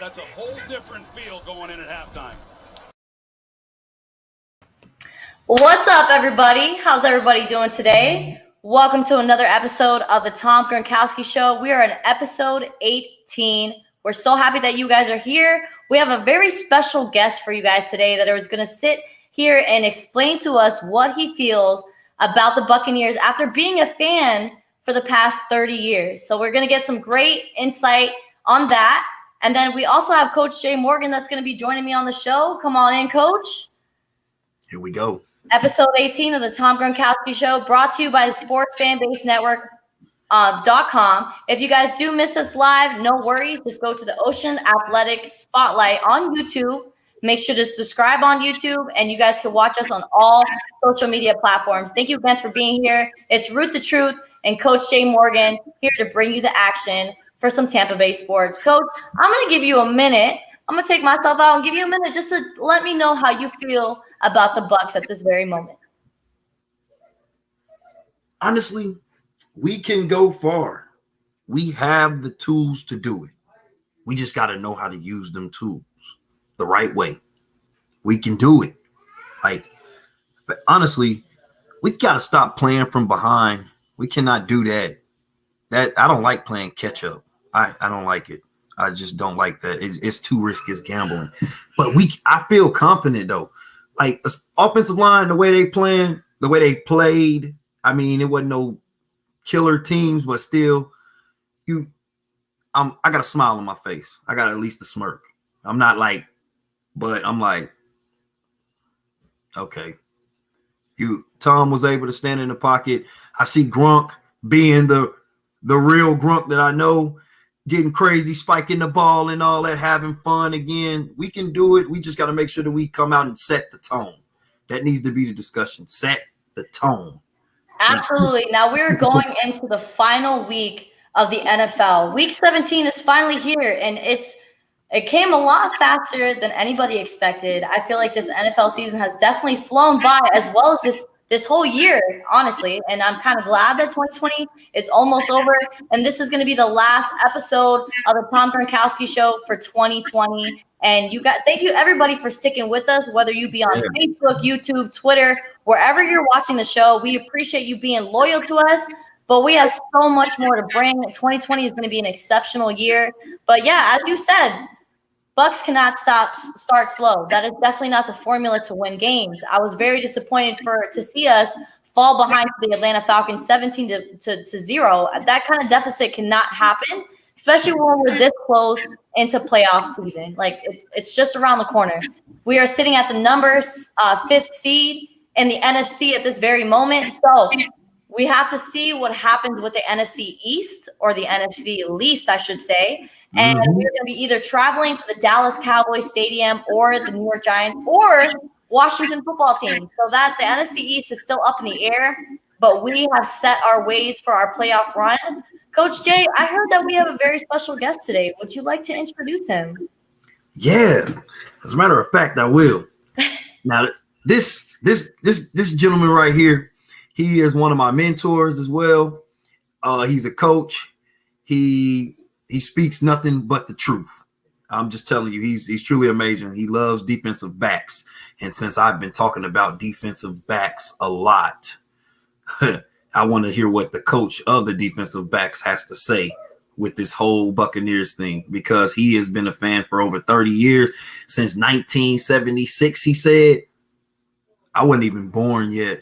That's a whole different feel going in at halftime. What's up, everybody? How's everybody doing today? Welcome to another episode of the Tom Gronkowski Show. We are in episode 18. We're so happy that you guys are here. We have a very special guest for you guys today that is going to sit here and explain to us what he feels about the Buccaneers after being a fan for the past 30 years. So we're going to get some great insight on that. And then we also have Coach Jay Morgan that's going to be joining me on the show. Come on in, Coach. Here we go. Episode 18 of the Tom Gronkowski Show, brought to you by the sportsfanbasenetwork.com. If you guys do miss us live, no worries. Just go to the Ocean Athletic Spotlight on YouTube. Make sure to subscribe on YouTube, and you guys can watch us on all social media platforms. Thank you again for being here. It's Root the Truth and Coach Jay Morgan here to bring you the action for some Tampa Bay sports. Coach, I'm going to give you a minute. I'm going to take myself out and give you a minute just to let me know how you feel about the Bucs at this very moment. Honestly, we can go far. We have the tools to do it. We just got to know how to use them tools the right way. We can do it. But honestly, we got to stop playing from behind. We cannot do that. I don't like playing catch up. I don't like it. I just don't like that. It's too risky. It's gambling. But I feel confident though. Like offensive line, the way they playing, the way they played. I mean, it wasn't no killer teams, but still, I got a smile on my face. I got at least a smirk. I'm not like, but I'm like, okay. Tom was able to stand in the pocket. I see Gronk being the real Gronk that I know, getting crazy, spiking the ball and all that, having fun again. We can do it. We just got to make sure that we come out and set the tone. That needs to be the discussion. Set the tone. Absolutely. Now we're going into the final week of the NFL. Week 17 is finally here, and it came a lot faster than anybody expected. I feel like this NFL season has definitely flown by, as well as this whole year, honestly. And I'm kind of glad that 2020 is almost over. And this is going to be the last episode of the Tom Gronkowski Show for 2020. And thank you everybody for sticking with us, whether you be on Facebook, YouTube, Twitter, wherever you're watching the show. We appreciate you being loyal to us, but we have so much more to bring. 2020 is going to be an exceptional year. But yeah, as you said, Bucs cannot start slow. That is definitely not the formula to win games. I was very disappointed to see us fall behind the Atlanta Falcons 17-0. That kind of deficit cannot happen, especially when we're this close into playoff season. Like it's just around the corner. We are sitting at the fifth seed in the NFC at this very moment. So we have to see what happens with the NFC East, or the NFC least, I should say. And we're going to be either traveling to the Dallas Cowboys Stadium or the New York Giants or Washington football team. So that the NFC East is still up in the air, but we have set our ways for our playoff run. Coach Jay, I heard that we have a very special guest today. Would you like to introduce him? Yeah. As a matter of fact, I will. Now, this gentleman right here, he is one of my mentors as well. He's a coach. He speaks nothing but the truth. I'm just telling you, he's truly amazing. He loves defensive backs. And since I've been talking about defensive backs a lot, I want to hear what the coach of the defensive backs has to say with this whole Buccaneers thing, because he has been a fan for over 30 years, since 1976, he said. I wasn't even born yet.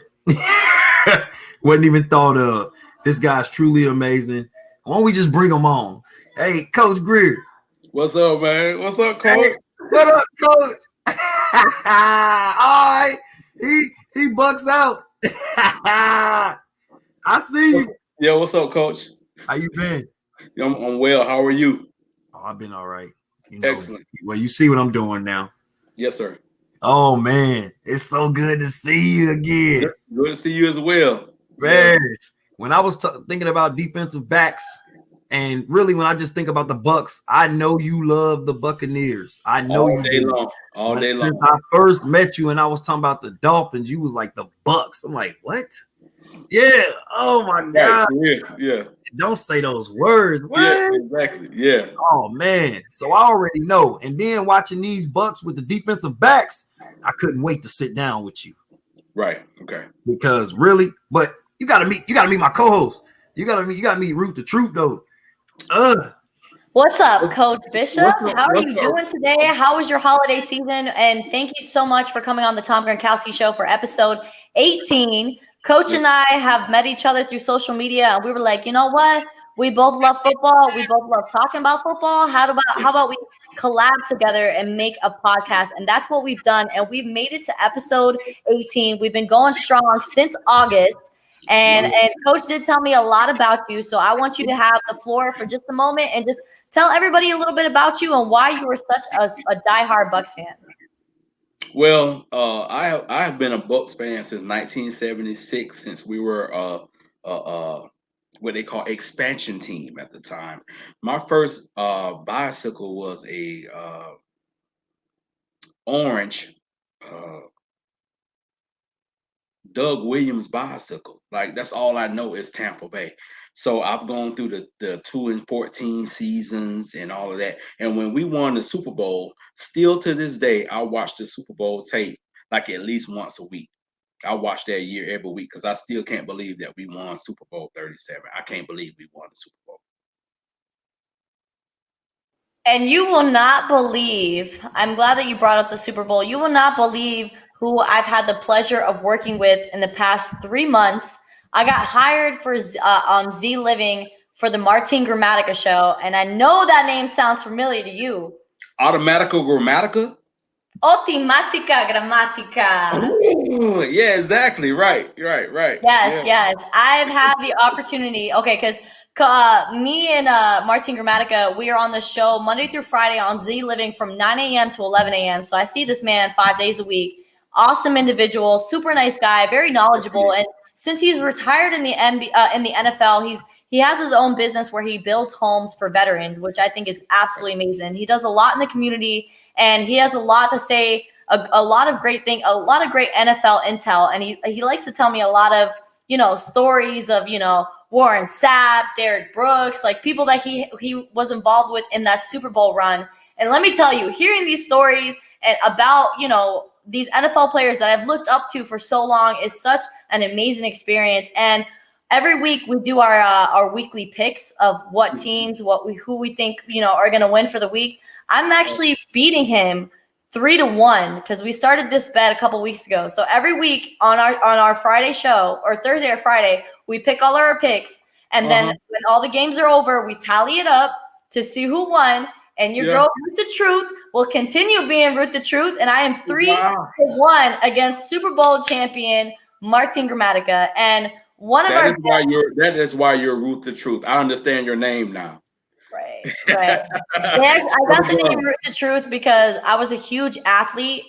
Wasn't even thought of. This guy's truly amazing. Why don't we just bring him on? Hey, Coach Greer. What's up, man? What's up, Coach? Hey, what up, Coach? All right. He bucks out. I see you. Yeah, what's up, Coach? How you been? I'm well. How are you? Oh, I've been all right. Excellent. Well, you see what I'm doing now. Yes, sir. Oh, man. It's so good to see you again. Good to see you as well. Man, when I was thinking about defensive backs, and really when I just think about the Bucs, I know you love the Buccaneers. I know all day long. All day long. Since I first met you and I was talking about the Dolphins, you was like the Bucs. I'm like, what? Yeah. Oh my God. Yeah. Don't say those words. What? Yeah, exactly. Yeah. Oh man. So I already know. And then watching these Bucks with the defensive backs, I couldn't wait to sit down with you. Right. Okay. Because really, but you gotta meet my co-host. You gotta meet Root the Truth though. What's up, Coach Bishop? How are you What's up? doing today? How was your holiday season? And thank you so much for coming on the Tom Gronkowski Show for episode 18. Coach and I have met each other through social media, and we were like, you know what? We both love football. We both love talking about football. How about we collab together and make a podcast? And that's what we've done. And we've made it to episode 18. We've been going strong since August. And Coach did tell me a lot about you. So I want you to have the floor for just a moment and just tell everybody a little bit about you and why you were such a diehard Bucks fan. Well, I have been a Bucks fan since 1976, since we were what they call expansion team at the time. My first bicycle was a orange Doug Williams bicycle. Like, that's all I know is Tampa Bay. So I've gone through the 2 and 14 seasons and all of that. And when we won the Super Bowl, still to this day, I watch the Super Bowl tape like at least once a week. I watch that year every week because I still can't believe that we won Super Bowl 37. I can't believe we won the Super Bowl. And you will not believe, I'm glad that you brought up the Super Bowl. You will not believe who I've had the pleasure of working with in the past 3 months. I got hired for on Z Living for the Martin Grammatica show. And I know that name sounds familiar to you. Automatical Grammatica? Otimatica Grammatica. Ooh, yeah, exactly. Right. Yes. I've had the opportunity. Okay, because me and Martin Grammatica, we are on the show Monday through Friday on Z Living from 9 a.m. to 11 a.m. So I see this man 5 days a week. Awesome individual, super nice guy, very knowledgeable. And since he's retired in the NFL, he has his own business where he builds homes for veterans, which I think is absolutely amazing. He does a lot in the community, and he has a lot to say, a lot of great NFL intel. And he likes to tell me a lot of, stories of, Warren Sapp, Derek Brooks, like people that he was involved with in that Super Bowl run. And let me tell you, hearing these stories and about, these NFL players that I've looked up to for so long is such an amazing experience. And every week we do our weekly picks of what teams, who we think, are going to win for the week. I'm actually beating him 3-1 because we started this bet a couple weeks ago. So every week on our Friday show, or Thursday or Friday, we pick all our picks. And then when all the games are over, we tally it up to see who won. And your girl, Root the Truth, will continue being Root the Truth. And I am 3-1 against Super Bowl champion Martin Grammatica. And that is why you're Root the Truth. I understand your name now. Right. Yeah, I got the name Root the Truth because I was a huge athlete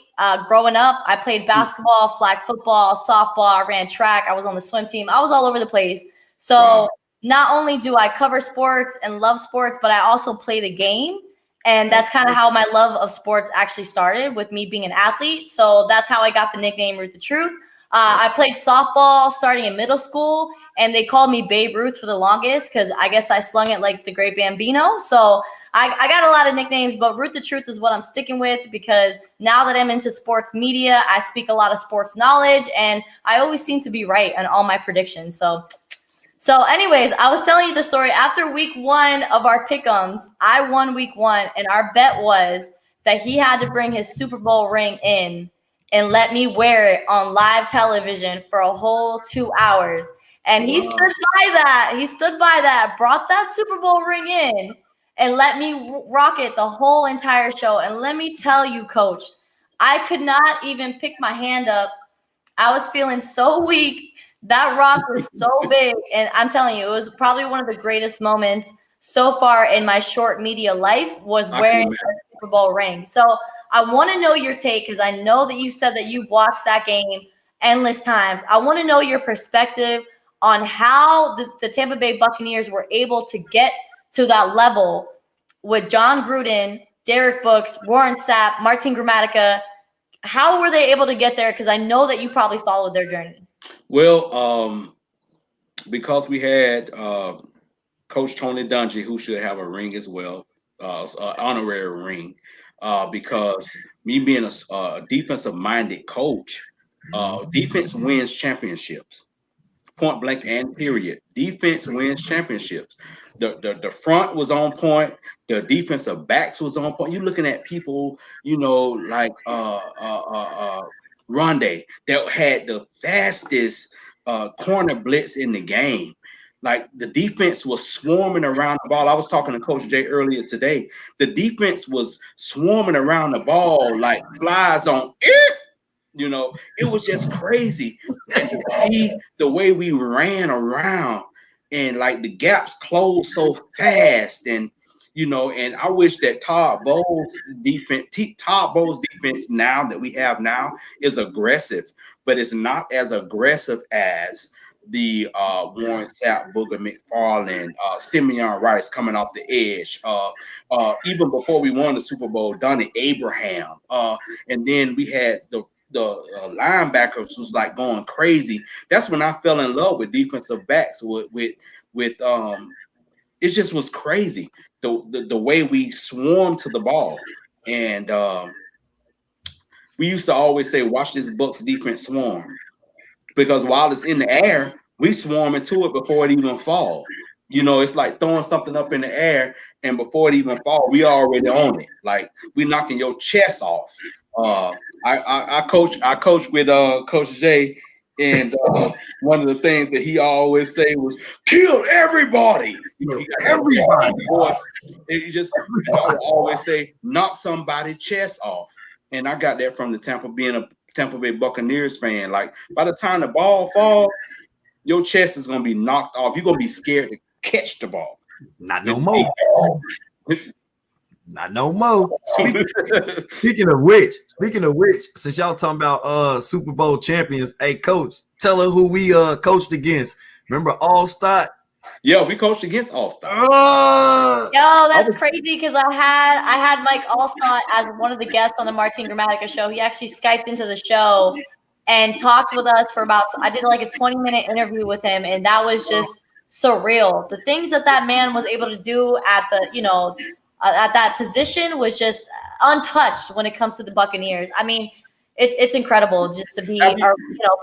growing up. I played basketball, flag football, softball. I ran track. I was on the swim team. I was all over the place. So not only do I cover sports and love sports, but I also play the game. And that's kind of how my love of sports actually started, with me being an athlete. So that's how I got the nickname Root the Truth. I played softball starting in middle school, and they called me Babe Ruth for the longest because I guess I slung it like the Great Bambino. So I got a lot of nicknames, but Root the Truth is what I'm sticking with because now that I'm into sports media, I speak a lot of sports knowledge, and I always seem to be right on all my predictions. So anyways, I was telling you the story. After week 1 of our pick'ems, I won week 1, and our bet was that he had to bring his Super Bowl ring in and let me wear it on live television for a whole 2 hours. And he stood by that. He stood by that, brought that Super Bowl ring in, and let me rock it the whole entire show. And let me tell you, Coach, I could not even pick my hand up. I was feeling so weak. That rock was so big. And I'm telling you, it was probably one of the greatest moments so far in my short media life, was wearing a Super Bowl ring. So I want to know your take, because I know that you said that you've watched that game endless times. I want to know your perspective on how the Tampa Bay Buccaneers were able to get to that level with John Gruden, Derek Brooks, Warren Sapp, Martin Grammatica. How were they able to get there? Because I know that you probably followed their journey. Well, because we had Coach Tony Dungy, who should have a ring as well, honorary ring, because me being a defensive-minded coach, defense wins championships, point blank and period. Defense wins championships. The front was on point. The defensive backs was on point. You're looking at people, like Rondé that had the fastest corner blitz in the game. Like the defense was swarming around the ball. I was talking to Coach Jay earlier today. The defense was swarming around the ball like flies on it. It was just crazy. And to see the way we ran around and like the gaps closed so fast. And I wish that Todd Bowles' defense now that we have now is aggressive, but it's not as aggressive as the Warren Sapp, Booger McFarland, Simeon Rice coming off the edge. Even before we won the Super Bowl, Donnie Abraham. And then we had the linebackers was like going crazy. That's when I fell in love with defensive backs. With it just was crazy the way we swarmed to the ball. And we used to always say, "Watch this Bucs defense swarm," because while it's in the air, we swarm into it before it even falls. It's like throwing something up in the air, and before it even falls, we already on it. Like we knocking your chest off. I coach with Coach Jay, and one of the things that he always say was kill everybody. He got everybody voice. He just always say knock somebody's chest off. And I got that from the being a Tampa Bay Buccaneers fan. Like by the time the ball falls, your chest is gonna be knocked off. You're gonna be scared to catch the ball. Not no more. Not no more. Speaking of which, since y'all talking about Super Bowl champions, hey coach, tell her who we coached against. Remember All-Star? Yeah, we coached against All-Star. Yo, that's crazy because I had Mike Allstott as one of the guests on the Martin Gramatica show. He actually Skyped into the show and talked with us for I did like a 20-minute interview with him, and that was just surreal. The things that man was able to do at the, at that position was just untouched when it comes to the Buccaneers. I mean, it's incredible just to be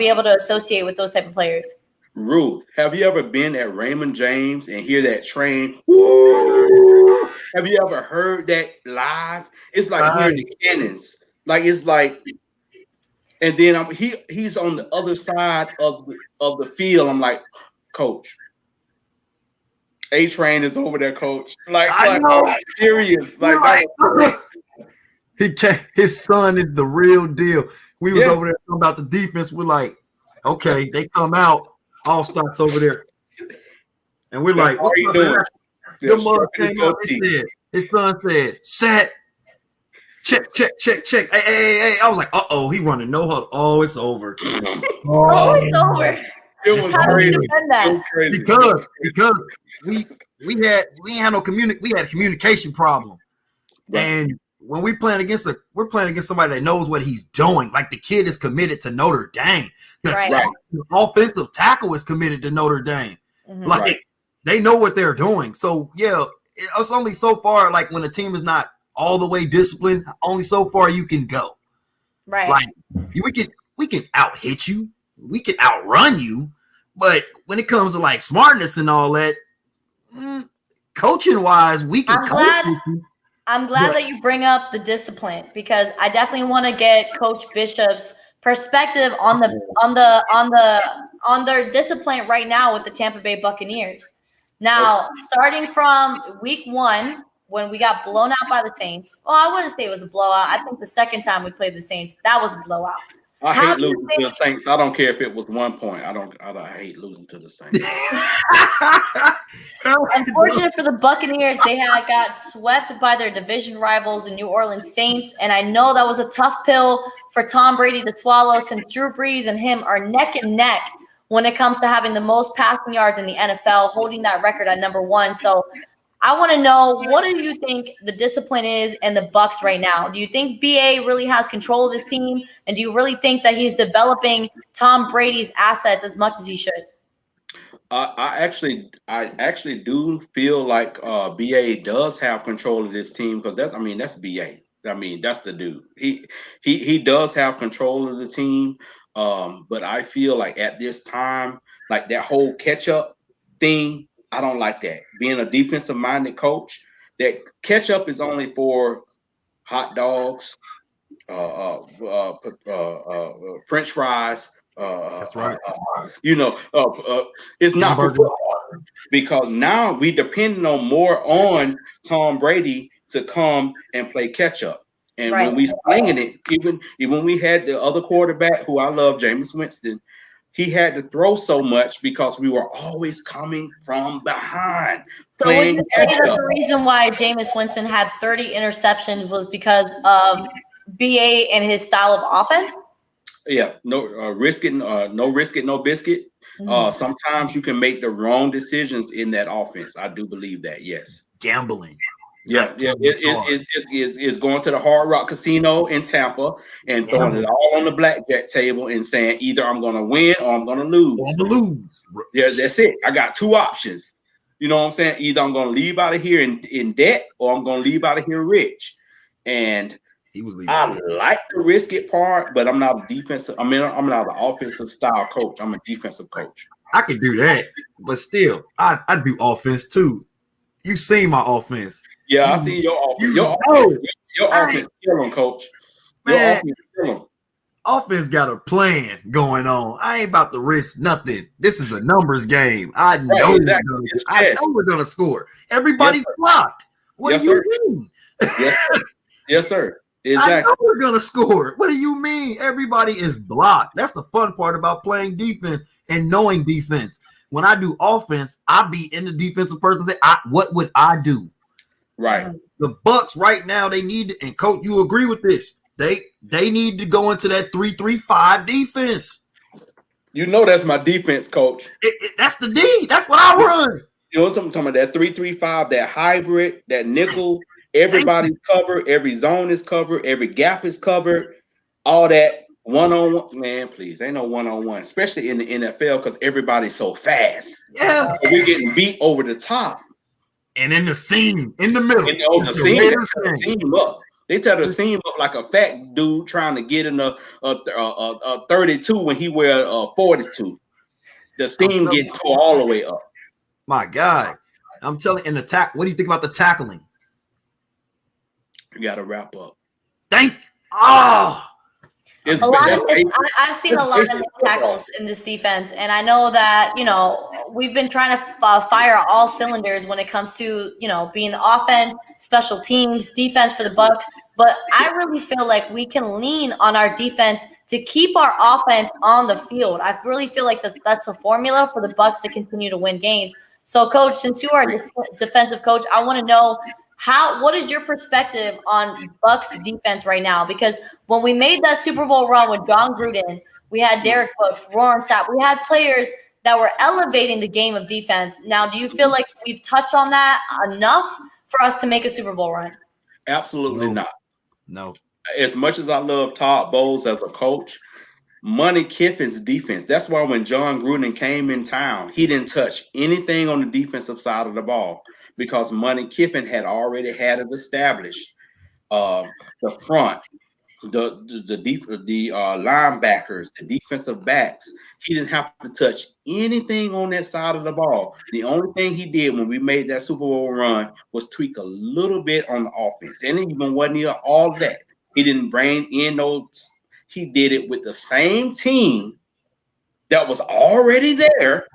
able to associate with those type of players. Ruth, have you ever been at Raymond James and hear that train? Woo! Have you ever heard that live? It's like hearing the cannons. Like it's like, and then he's on the other side of the field. I'm like, Coach, A-Train is over there, Coach. I know. Serious. His son is the real deal. We was over there talking about the defense. We're like, okay, they come out. All starts over there, and we're like, "What's you doing?" The mother came out. His son said, "Set, check." Hey. I was like, "Uh-oh, he running no huddle. Oh, it's over. It's over." It was crazy. Because we ain't had no we had a communication problem, and when we're playing against somebody that knows what he's doing. Like the kid is committed to Notre Dame. The offensive tackle is committed to Notre Dame. Mm-hmm. Like they know what they're doing. So yeah, it's only so far. Like when a team is not all the way disciplined, only so far you can go. Right. Like we can out hit you, we can outrun you, but when it comes to like smartness and all that, coaching wise, we can. I'm glad that you bring up the discipline because I definitely want to get Coach Bishop's perspective on their discipline right now with the Tampa Bay Buccaneers. Now, starting from week 1, when we got blown out by the Saints. Well, I wouldn't say it was a blowout. I think the second time we played the Saints, that was a blowout. I hate losing to the Saints. I don't care if it was 1 point. I hate losing to the Saints. Unfortunate for the Buccaneers, they got swept by their division rivals, the New Orleans Saints. And I know that was a tough pill for Tom Brady to swallow since Drew Brees and him are neck and neck when it comes to having the most passing yards in the NFL, holding that record at number 1. So I want to know, what do you think the discipline is in the Bucs right now? Do you think BA really has control of this team? And do you really think that he's developing Tom Brady's assets as much as he should? I actually do feel like BA does have control of this team because that's BA. I mean, that's the dude. He does have control of the team. But I feel like at this time, like that whole catch up thing, I don't like that. Being a defensive minded coach, that catch up is only for hot dogs, French fries. That's right. It's not for football because now we depending on more on Tom Brady to come and play catch up. And when we slinging it, even when we had the other quarterback who I love, Jameis Winston, he had to throw so much because we were always coming from behind. So would you say that the reason why Jameis Winston had 30 interceptions was because of BA and his style of offense? Yeah, no risk it, no biscuit. Sometimes you can make the wrong decisions in that offense. I do believe that. Yes, gambling. Yeah. It's going to the Hard Rock Casino in Tampa and throwing it all on the blackjack table and saying either I'm going to win or I'm going to lose. Yeah, that's it. I got two options. You know what I'm saying? Either I'm going to leave out of here in debt or I'm going to leave out of here rich. And I like the risk it part, but I'm not a defensive. I'm not an offensive style coach. I'm a defensive coach. I could do that, but still, I do offense too. You seen my offense. Yeah, I see your offense. Your offense kill him, coach. Man, offense got a plan going on. I ain't about to risk nothing. This is a numbers game. I know we're gonna score. Everybody's blocked. What do you mean? Yes, sir. Exactly. I know we're gonna score. What do you mean? Everybody is blocked. That's the fun part about playing defense and knowing defense. When I do offense, I be in the defensive person. Say, what would I do? Right. The Bucks right now, they need to, and coach, you agree with this? They need to go into that 3-3-5 defense. You know that's my defense, coach. That's the D. That's what I run. You know what I'm talking about? That 3-3-5, that hybrid, that nickel. Everybody's covered. Every zone is covered. Every gap is covered. All that one-on-one. Man, please. Ain't no one-on-one, especially in the NFL because everybody's so Yeah. fast. So we're getting beat over the top. And in the seam, in the middle. The seam, they tear the seam up. They tear the seam up like a fat dude trying to get in a 32 when he wear a 42. The seam get tore all the way up. My God. I'm telling you, what do you think about the tackling? You got to wrap up. I've seen a lot of missed tackles in this defense, and I know that we've been trying to fire all cylinders when it comes to being the offense, special teams, defense for the Bucks. But I really feel like we can lean on our defense to keep our offense on the field. I really feel like that's the formula for the Bucks to continue to win games. So, Coach, since you are a defensive coach, I want to know what is your perspective on Bucks defense right now? Because when we made that Super Bowl run with John Gruden, we had Derek Brooks, Warren Sapp. We had players that were elevating the game of defense. Now, do you feel like we've touched on that enough for us to make a Super Bowl run? Absolutely not. No. As much as I love Todd Bowles as a coach, Money Kiffin's defense. That's why when John Gruden came in town, he didn't touch anything on the defensive side of the ball because Money Kiffin had already had it established. The front, the linebackers, the defensive backs. He didn't have to touch anything on that side of the ball. The only thing he did when we made that Super Bowl run was tweak a little bit on the offense. And it even wasn't all that. He didn't bring in those. He did it with the same team that was already there.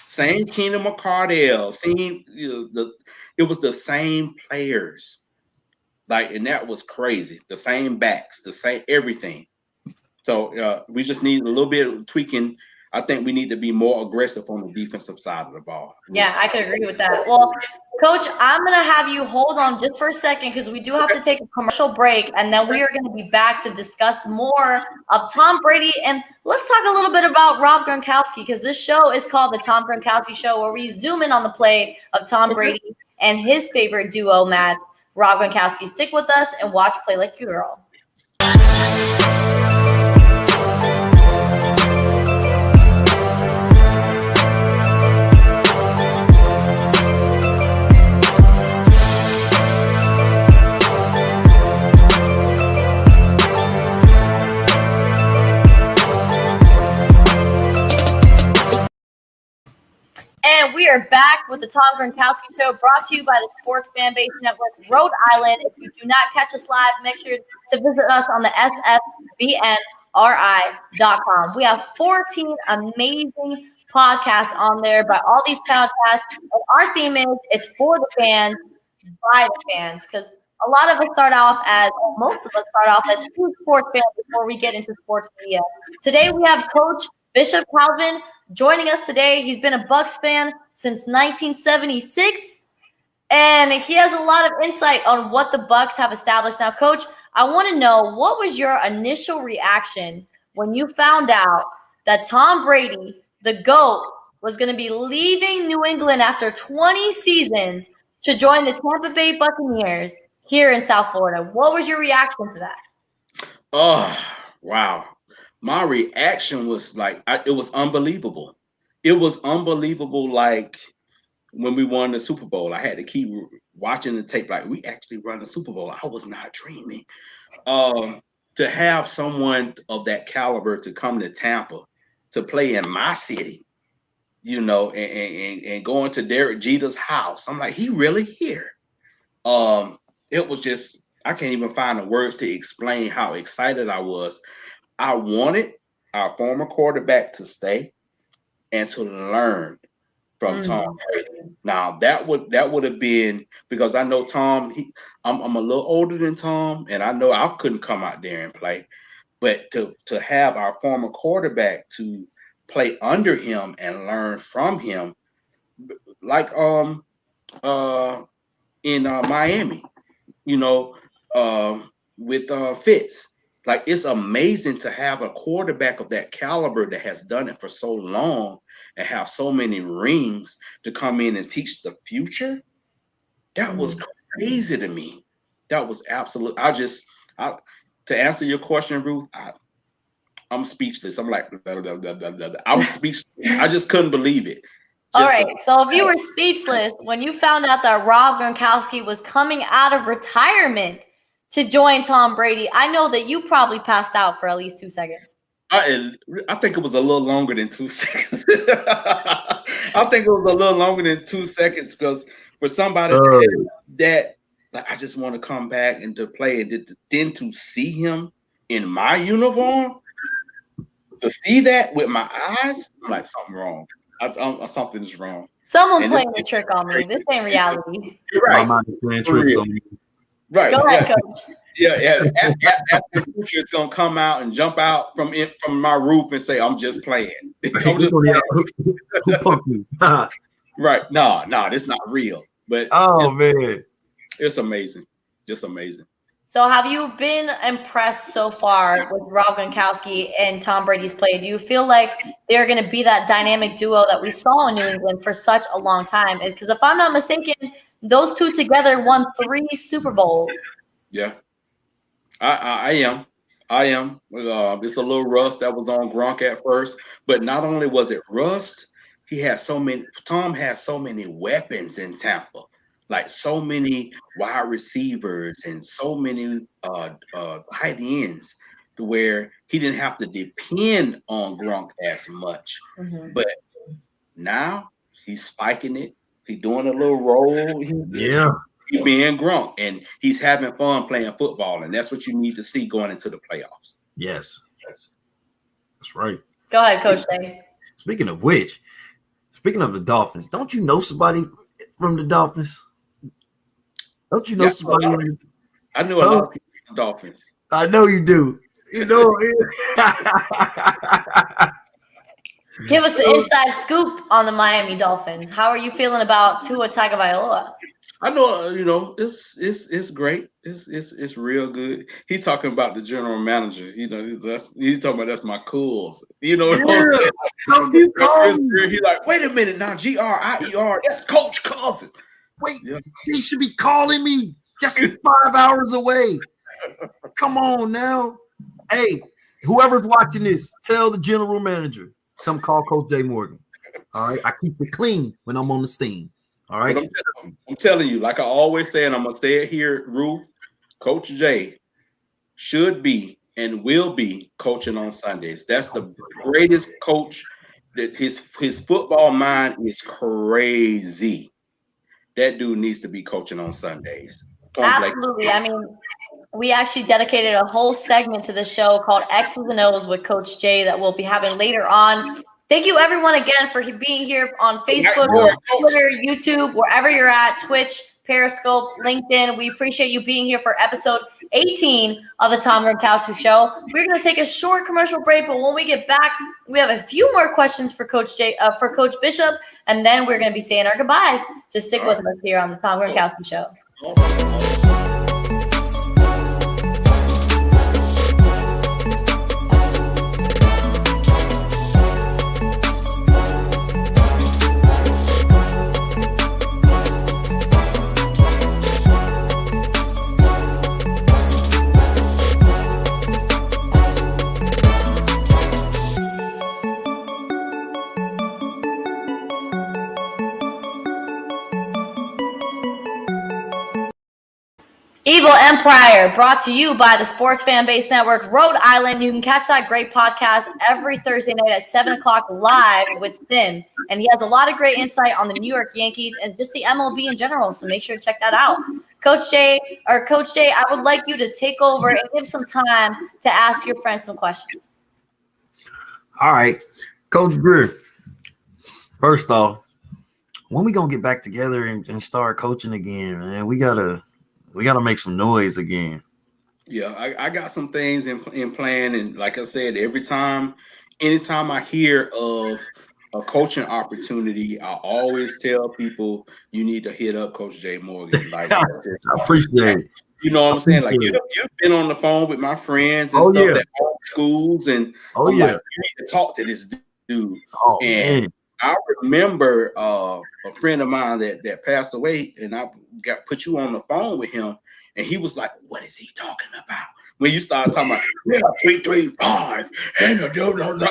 Same Keenan McCardell. It was the same players. And that was crazy. The same backs, the same everything. So we just need a little bit of tweaking. I think we need to be more aggressive on the defensive side of the ball. Yeah, I could agree with that. Well, Coach, I'm going to have you hold on just for a second because we do have to take a commercial break, and then we are going to be back to discuss more of Tom Brady. And let's talk a little bit about Rob Gronkowski because this show is called the Tom Gronkowski Show, where we zoom in on the play of Tom Brady and his favorite duo match, Rob Gronkowski. Stick with us and watch Play Like a Girl. are back with the Tom Gronkowski Show, brought to you by the Sports Fan Base Network, Rhode Island. If you do not catch us live, make sure to visit us on the sfbnri.com. We have 14 amazing podcasts on there by all these podcasts. And our theme is it's for the fans, by the fans, because a lot of us most of us start off as huge sports fans before we get into sports media. Today we have Coach Bishop Calvin joining us today. He's been a Bucks fan since 1976, and he has a lot of insight on what the Bucks have established. Now, Coach, I want to know, what was your initial reaction when you found out that Tom Brady, the GOAT, was going to be leaving New England after 20 seasons to join the Tampa Bay Buccaneers here in South Florida? What was your reaction to that? Oh, wow. My reaction was like, it was unbelievable. It was unbelievable. Like when we won the Super Bowl, I had to keep watching the tape. Like, we actually won the Super Bowl. I was not dreaming. To have someone of that caliber to come to Tampa to play in my city, you know, and going to Derek Jeter's house. I'm like, he really here. It was just, I can't even find the words to explain how excited I was. I wanted our former quarterback to stay and to learn from Tom Brady. Now that would have been, because I know Tom, I'm a little older than Tom, and I know I couldn't come out there and play, but to have our former quarterback to play under him and learn from him, like in Miami, you know, with Fitz. Like, it's amazing to have a quarterback of that caliber that has done it for so long and have so many rings to come in and teach the future. That was crazy to me. That was absolute. To answer your question, Ruth, I'm speechless. I'm like, blah, blah, blah, blah, blah. I'm speechless. I just couldn't believe it. All right. So if you were speechless when you found out that Rob Gronkowski was coming out of retirement to join Tom Brady, I know that you probably passed out for at least 2 seconds. I think it was a little longer than 2 seconds. I think it was a little longer than 2 seconds, because for somebody that, like, I just want to come back and to play, and then to see him in my uniform, to see that with my eyes, I'm like, something wrong. Something is wrong. Someone playing a trick on me. This ain't reality. You're right. My mind is playing tricks on me. Right. Go ahead, Coach. Yeah. After the future is gonna come out and jump out from my roof and say, "I'm just playing." I'm just playing. Who punked me? Right. No, that's not real. But man, it's amazing. Just amazing. So have you been impressed so far with Rob Gronkowski and Tom Brady's play? Do you feel like they're going to be that dynamic duo that we saw in New England for such a long time? Because if I'm not mistaken, those two together won 3 Super Bowls. Yeah, I am. It's a little rust that was on Gronk at first, but not only was it rust, Tom has so many weapons in Tampa. Like, so many wide receivers and so many tight ends, to where he didn't have to depend on Gronk as much. But now he's spiking it. He's doing a little roll. He's being Gronk, and he's having fun playing football, and that's what you need to see going into the playoffs. Yes. That's right. Go ahead, Coach Day. Speaking of the Dolphins, don't you know somebody from the Dolphins? Don't you know somebody? I know a lot of people from the Dolphins. I know you do. You know. Give us an inside scoop on the Miami Dolphins. How are you feeling about Tua Tagovailoa? I know, it's great. It's real good. He's talking about the general manager. You know, he's talking about, that's my cools. You know what I'm saying? He's like, wait a minute now, Grier, that's Coach Cousin. Wait, he should be calling me just 5 hours away. Come on now. Hey, whoever's watching this, tell the general manager, come call Coach Jay Morgan. All right. I keep it clean when I'm on the scene. All right. I'm telling you, like I always say, and I'm going to say it here, Ruth, Coach Jay should be and will be coaching on Sundays. That's the greatest coach that his football mind is crazy. That dude needs to be coaching on Sundays. Absolutely. I mean, we actually dedicated a whole segment to the show called X's and O's with Coach Jay that we'll be having later on. Thank you, everyone, again, for being here on Facebook, Twitter, YouTube, wherever you're at, Twitch, Periscope, LinkedIn. We appreciate you being here for episode 18 of the Tom Gronkowski Show. We're going to take a short commercial break, but when we get back, we have a few more questions for Coach Bishop, and then we're going to be saying our goodbyes. Just stick with us here on the Tom Gronkowski Show. Evil Empire, brought to you by the Sports Fan Base Network, Rhode Island. You can catch that great podcast every Thursday night at 7 o'clock live with Tim. And he has a lot of great insight on the New York Yankees and just the MLB in general, so make sure to check that out. Coach Jay, I would like you to take over and give some time to ask your friends some questions. All right. Coach Greer, first off, when we going to get back together and start coaching again, man? We gotta make some noise again. Yeah, I got some things in plan, and like I said, anytime I hear of a coaching opportunity, I always tell people you need to hit up Coach Jay Morgan. Like, I appreciate it. You know what I'm saying? Like you've been on the phone with my friends and stuff at all schools, and like, you need to talk to this dude. Man. I remember a friend of mine that passed away, and I put you on the phone with him, and he was like, "What is he talking about?" When you started talking about 3-3-5 and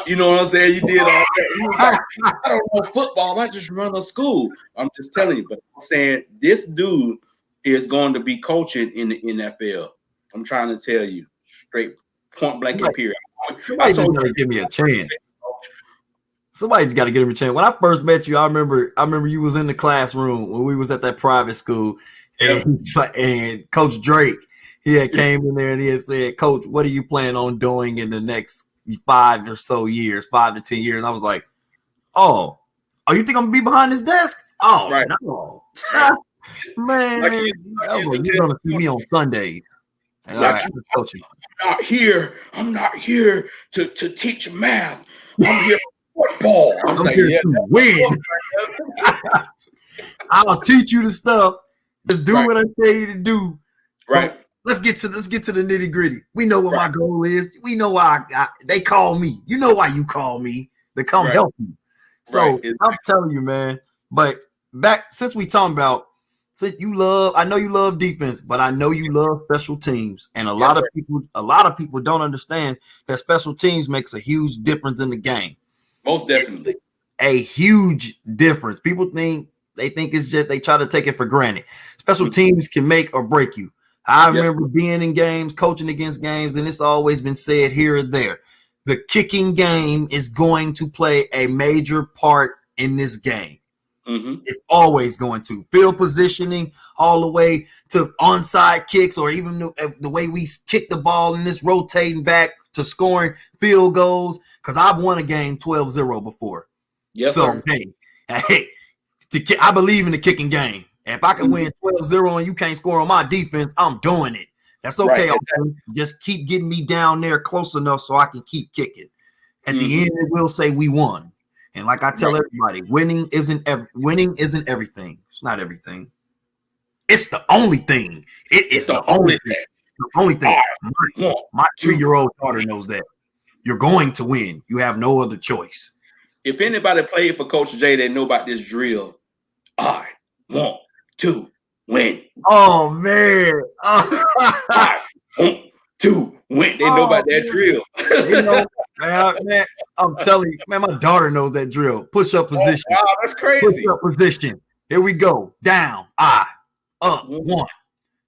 you know what I'm saying? You did all that. He was like, I don't know football. I just run a school. I'm just telling you, but I'm saying this dude is going to be coaching in the NFL. I'm trying to tell you, straight point blank and period. Somebody's going to give me a chance. Somebody's got to get him a chance. When I first met you, I remember you was in the classroom when we was at that private school, and Coach Drake, he had came in there and he had said, "Coach, what are you planning on doing in the next 5 to 10 years?" And I was like, "Oh, you think I'm gonna be behind this desk? Oh, right. No, man, you're gonna see me on Sundays." Like, I'm not here to teach math. I'm here for football. I'm here to win. I'll teach you the stuff. Just do what I tell you to do. Right. Let's get to the nitty gritty. We know what my goal is. We know why they call me. You know why you call me to come help you. So I'm telling you, man. But since we talking about, I know you love defense, but I know you love special teams. And a lot of people don't understand that special teams makes a huge difference in the game. Most definitely. A huge difference. People think it's just they try to take it for granted. Special teams can make or break you. I remember being in games, coaching against games, and it's always been said here and there. The kicking game is going to play a major part in this game. Mm-hmm. It's always going to. Field positioning all the way to onside kicks, or even the way we kick the ball and this rotating back to scoring field goals. Because I've won a game 12-0 before. Yes, so, hey, I believe in the kicking game. If I can win 12-0 and you can't score on my defense, I'm doing it. That's okay. Right. Just keep getting me down there close enough so I can keep kicking. At the end, it will say we won. And like I tell everybody, winning isn't everything. It's not everything. It's the only thing. It is the only thing. The only thing. My 3-year-old daughter knows that. You're going to win. You have no other choice. If anybody played for Coach Jay, they know about this drill. I want to win. Oh, man. I want to win. They know about that drill. Man, I'm telling you, man, my daughter knows that drill. Push-up position. Oh, wow, that's crazy. Push-up position. Here we go. Down, up, 1,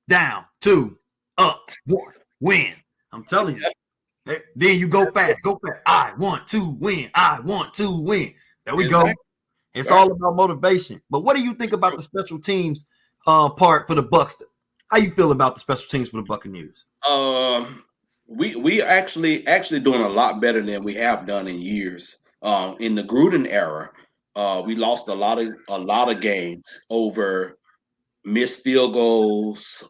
down, 2, up, 1, win. I'm telling you. Then you go fast. I want to win. I want to win. There we go. It's all about motivation. But what do you think about the special teams part for the Bucs? How you feel about the special teams for the Buccaneers? We actually doing a lot better than we have done in years. In the Gruden era, we lost a lot of games over missed field goals.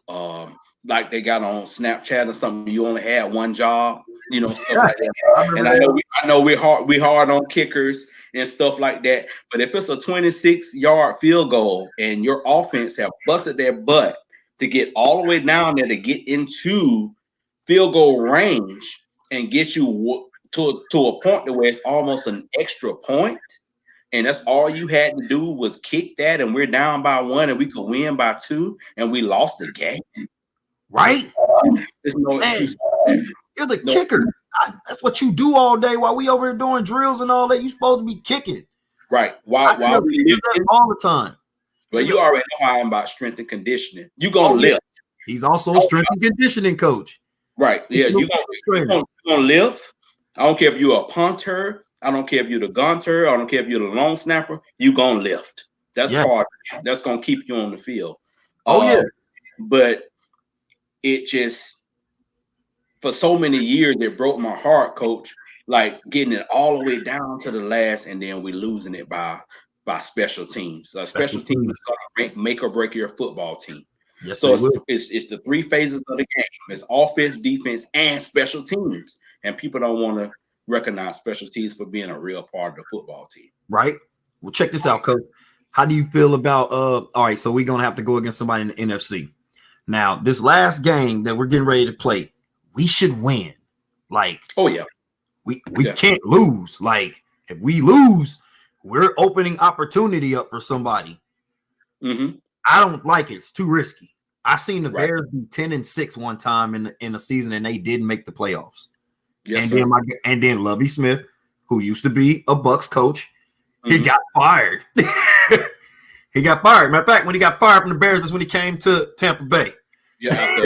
Like they got on Snapchat or something. You only had one job, stuff like that. And I know we hard on kickers and stuff like that. But if it's a 26-yard field goal and your offense have busted their butt to get all the way down there to get into field goal range and get you to a point to where it's almost an extra point, and that's all you had to do was kick that, and we're down by 1 and we could win by 2, and we lost the game. Right? There's no excuse. You're the kicker. That's what you do all day while we over here doing drills and all that. You supposed to be kicking. Right. While we live all the time. Well, you already know how I'm about strength and conditioning. You gonna lift. He's also a strength and conditioning coach. Right. Yeah. You're gonna lift. I don't care if you're a punter. I don't care if you're the gunter. I don't care if you're the long snapper. You're gonna lift. That's part of it. That's gonna keep you on the field. But it just, for so many years, it broke my heart, Coach. Like getting it all the way down to the last, and then we losing it by special teams. Special teams is gonna make or break your football team. Yes, so it's the 3 phases of the game. It's offense, defense, and special teams. And people don't want to recognize special teams for being a real part of the football team. Right. Well, check this out, Coach. How do you feel about all right, so we're gonna have to go against somebody in the NFC. Now, this last game that we're getting ready to play, we should win. Like, we can't lose. Like, if we lose, we're opening opportunity up for somebody. Mm-hmm. I don't like it. It's too risky. I seen the Bears be 10-6 one time in the season, and they didn't make the playoffs. Yes, and then Lovie Smith, who used to be a Bucs coach, he got fired. He got fired. Matter of fact, when he got fired from the Bears, that's when he came to Tampa Bay. Yeah,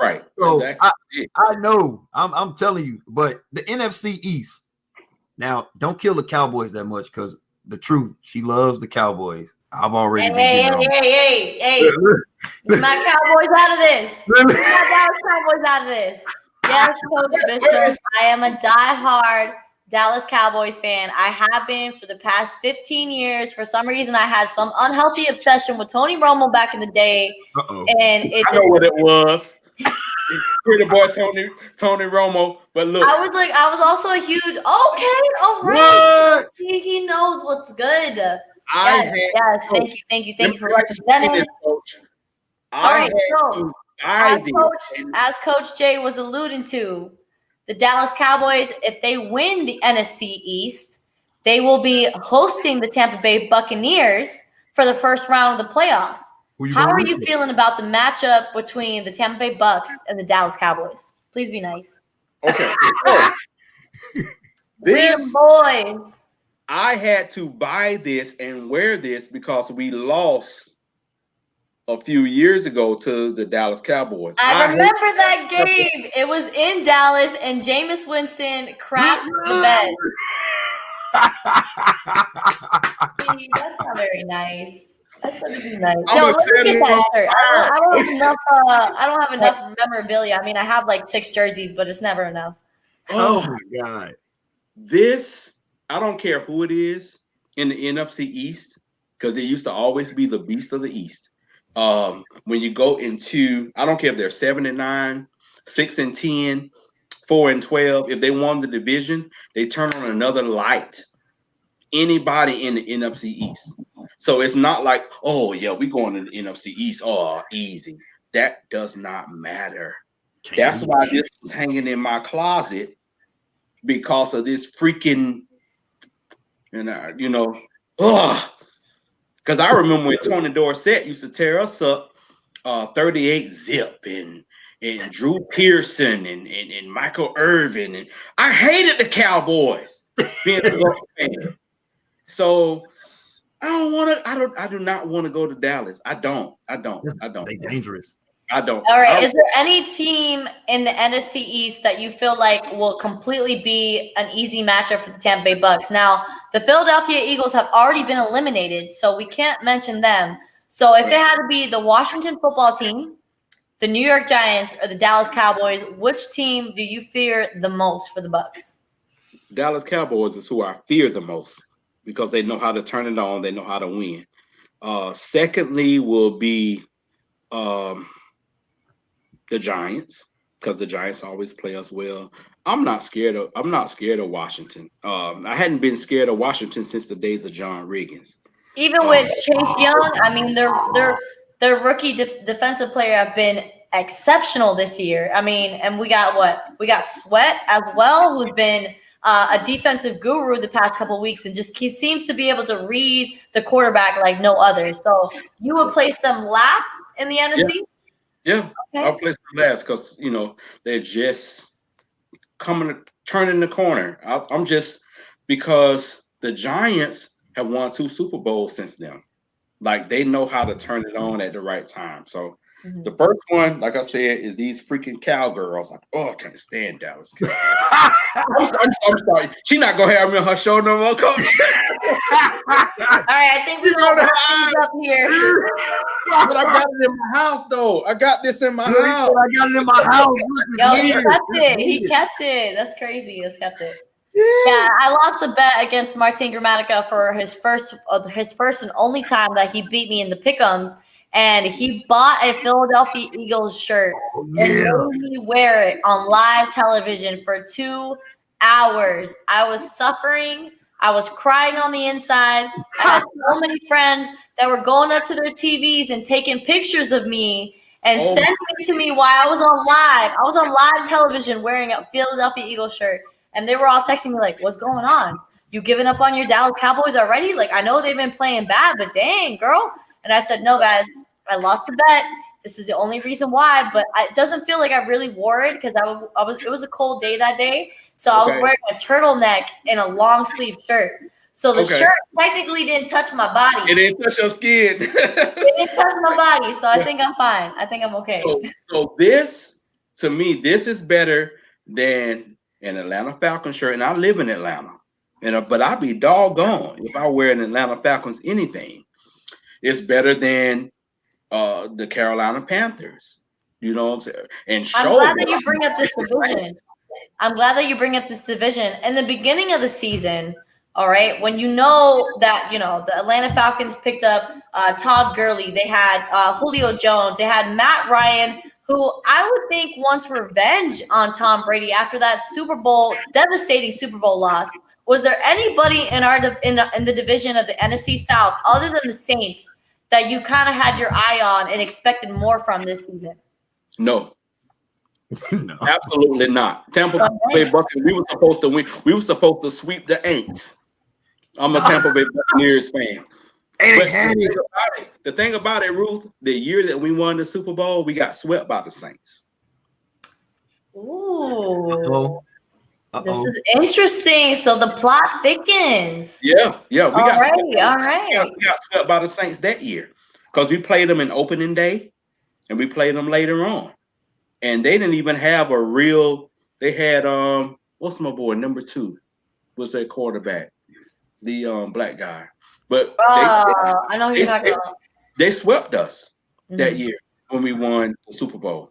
right. So exactly. I know. I'm telling you, but the NFC East. Now, don't kill the Cowboys that much, because the truth, she loves the Cowboys. I've already Hey. My Cowboys out of this. My Dallas Cowboys out of this. Yes, Coach Bishop. I am a diehard Dallas Cowboys fan. I have been for the past 15 years. For some reason, I had some unhealthy obsession with Tony Romo back in the day. And I know what it was. Pretty boy Tony Romo. But look, I was also a huge all right. He knows what's good. Yes, thank you for representing it. All right, so as Coach Jay was alluding to, the Dallas Cowboys, if they win the NFC East, they will be hosting the Tampa Bay Buccaneers for the first round of the playoffs. How are you feeling about the matchup between the Tampa Bay Bucs and the Dallas Cowboys? Please be nice. Okay. We're boys. I had to buy this and wear this because we lost a few years ago to the Dallas Cowboys. I remember that game. It was in Dallas, and Jameis Winston crapped the bed. That's not very nice. That's not even nice. No, let me get that shirt. I don't have enough memorabilia. I mean, I have like 6 jerseys, but it's never enough. Oh my God. This, I don't care who it is in the NFC East, because it used to always be the beast of the East. When you go into, I don't care if they're 7-9, 6-10, 4-12, if they won the division, they turn on another light. Anybody in the NFC East. So it's not like, oh yeah, we going to the NFC East. Oh, easy. That does not matter. That's why this was hanging in my closet, because of this freaking, because I remember when Tony Dorsett used to tear us up, 38 zip and Drew Pearson and Michael Irvin, and I hated the Cowboys being a Bucs fan. So I do not want to go to Dallas. I don't. They dangerous. I don't. All right. Is there any team in the NFC East that you feel like will completely be an easy matchup for the Tampa Bay Bucks? Now, the Philadelphia Eagles have already been eliminated, so we can't mention them. So if it had to be the Washington football team, the New York Giants, or the Dallas Cowboys, which team do you fear the most for the Bucks? Dallas Cowboys is who I fear the most because they know how to turn it on. They know how to win. Secondly will be the Giants, because the Giants always play us well. I'm not scared of Washington. I hadn't been scared of Washington since the days of John Riggins. Even with Chase Young, I mean, their rookie defensive player have been exceptional this year. I mean, and we got Sweat as well, who's been a defensive guru the past couple of weeks, and just he seems to be able to read the quarterback like no other. So you would place them last in the NFC? Yeah, okay. I'll place them last because they're just turning the corner. I'm just because the Giants have won 2 Super Bowls since then. Like they know how to turn it on at the right time. So the first one, like I said, is these freaking cowgirls. Like, I can't stand Dallas. I'm sorry. She's not gonna have me on her show no more, coach. All right, I think we're gonna wrap things up here. But I got it in my house, though. I got this in my house. I got it in my house. Yo, he kept it. He kept it. That's crazy. He's kept it. Yeah, I lost a bet against Martin Gramatica for his first and only time that he beat me in the pick'ems, and he bought a Philadelphia Eagles shirt and made me wear it on live television for 2 hours. I was suffering. I was crying on the inside. I had so many friends that were going up to their TVs and taking pictures of me and sending it to me while I was on live. I was on live television wearing a Philadelphia Eagles shirt. And they were all texting me like, what's going on? You giving up on your Dallas Cowboys already? Like, I know they've been playing bad, but dang, girl. And I said, no, guys, I lost a bet. This is the only reason why. But it doesn't feel like I really wore it because it was a cold day that day. So I was wearing a turtleneck and a long sleeve shirt. So the shirt technically didn't touch my body. It didn't touch your skin. It didn't touch my body. So I think I'm fine. I think I'm okay. So this, to me, this is better than an Atlanta Falcons shirt, and I live in Atlanta, but I'd be doggone if I wear an Atlanta Falcons anything. It's better than the Carolina Panthers. You know what I'm saying? And I'm glad that you bring up this division. I'm glad that you bring up this division. In the beginning of the season, all right, when you know that the Atlanta Falcons picked up Todd Gurley, they had Julio Jones, they had Matt Ryan, who I would think wants revenge on Tom Brady after that devastating Super Bowl loss. Was there anybody in the division of the NFC South other than the Saints that you kind of had your eye on and expected more from this season? No. No. Absolutely not. Tampa Bay Buccaneers, we were supposed to win. We were supposed to sweep the Aints. I'm a Tampa Bay Buccaneers fan. The thing about it, Ruth, the year that we won the Super Bowl, we got swept by the Saints. Ooh. This is interesting. So the plot thickens. Yeah. We got swept by the Saints that year because we played them in opening day and we played them later on. And they didn't even have a real. They had what's my boy number 2? Was their quarterback, the black guy. But I know who you're talking about. They swept us that year when we won the Super Bowl.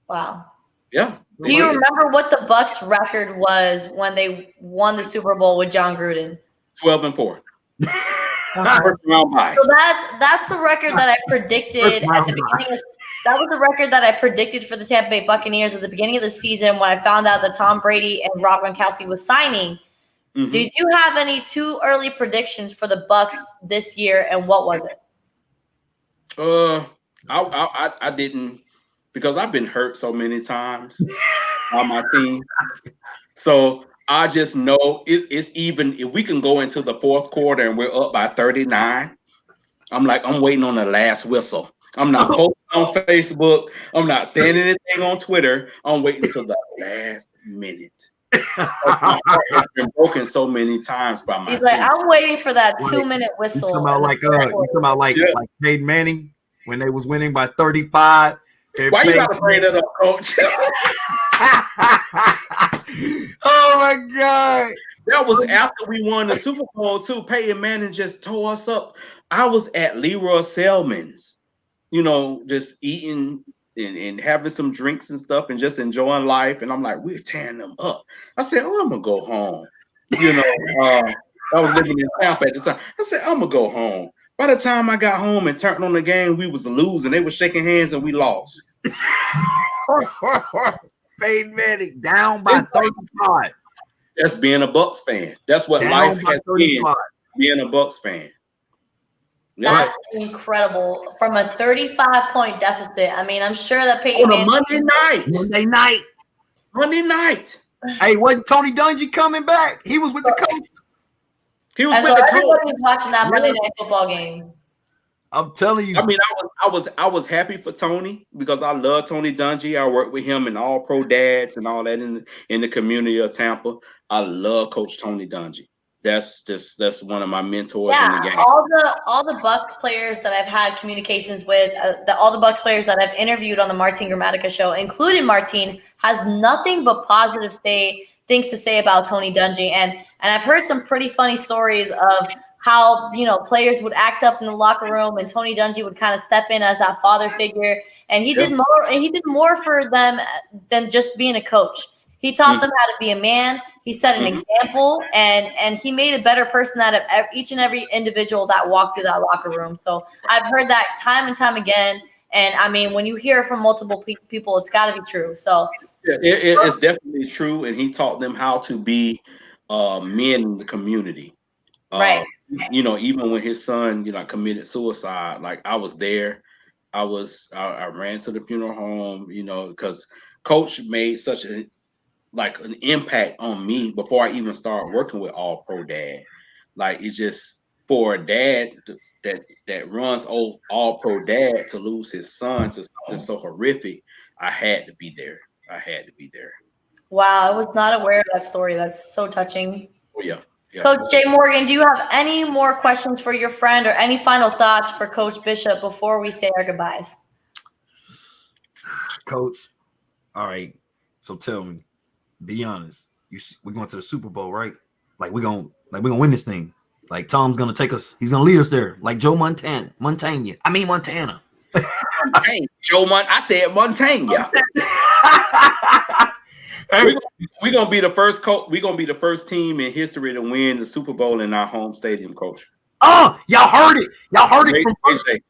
Wow. Yeah. Do you remember what the Bucks record was when they won the Super Bowl with John Gruden? 12-4. First round bye. So that's the record that I predicted at the beginning. That was the record that I predicted for the Tampa Bay Buccaneers at the beginning of the season when I found out that Tom Brady and Rob Gronkowski was signing. Mm-hmm. Did you have any too early predictions for the Bucks this year, and what was it? I didn't, because I've been hurt so many times on my team. So I just know it's even if we can go into the fourth quarter and we're up by 39. I'm waiting on the last whistle. I'm not posting on Facebook. I'm not saying anything on Twitter. I'm waiting till the last minute. My heart has been broken so many times by my He's like, I'm waiting for that 2-minute whistle. You talking about like Peyton Manning when they was winning by 35 Why you gotta bring that up, Coach? Oh my God. That was after we won the Super Bowl too. Peyton Manning just tore us up. I was at Leroy Selman's, just eating and having some drinks and stuff and just enjoying life. And I'm like, we're tearing them up. I said, oh, I'm gonna go home. I was living in Tampa at the time. I said, I'm gonna go home. By the time I got home and turned on the game, we was losing. They were shaking hands and we lost. Peyton Manning down by 35. That's being a Bucs fan. That's what life has been, being a Bucs fan. That's incredible. From a 35-point deficit. I mean, I'm sure that Peyton Manning Monday night. Hey, wasn't Tony Dungy coming back? He was with the coach. He was with the coach. Everybody was watching that Monday Night Football game. I'm telling you. I mean, I was happy for Tony because I love Tony Dungy. I worked with him in All Pro Dads and all that in the community of Tampa. I love Coach Tony Dungy. That's one of my mentors in the game. All the Bucs players that I've had communications with, all the Bucs players that I've interviewed on the Martin Gramatica show, including Martin, has nothing but positive things to say about Tony Dungy. And I've heard some pretty funny stories of how, players would act up in the locker room and Tony Dungy would kind of step in as that father figure. And he did more for them than just being a coach. He taught them how to be a man. He set an example, and he made a better person out of each and every individual that walked through that locker room. So I've heard that time and time again. And I mean, when you hear from multiple people, it's got to be true. So it's definitely true. And he taught them how to be men in the community. Right. Even when his son, committed suicide, like I was there. I ran to the funeral home, because Coach made such an impact on me before I even started working with All Pro Dad. Like, it's just for a dad that runs All Pro Dad to lose his son to something so horrific. I had to be there. Wow, I was not aware of that story. That's so touching. Oh, yeah. Coach Jay Morgan, do you have any more questions for your friend or any final thoughts for Coach Bishop before we say our goodbyes? Coach, all right. So tell me, be honest. We're going to the Super Bowl, right? We're gonna win this thing. Like, Tom's gonna take us. He's gonna lead us there, like Joe Montana. Hey, I said Montana. We're gonna be the first coach. We're gonna be the first team in history to win the Super Bowl in our home stadium, Coach. Oh, y'all heard it. From AJ.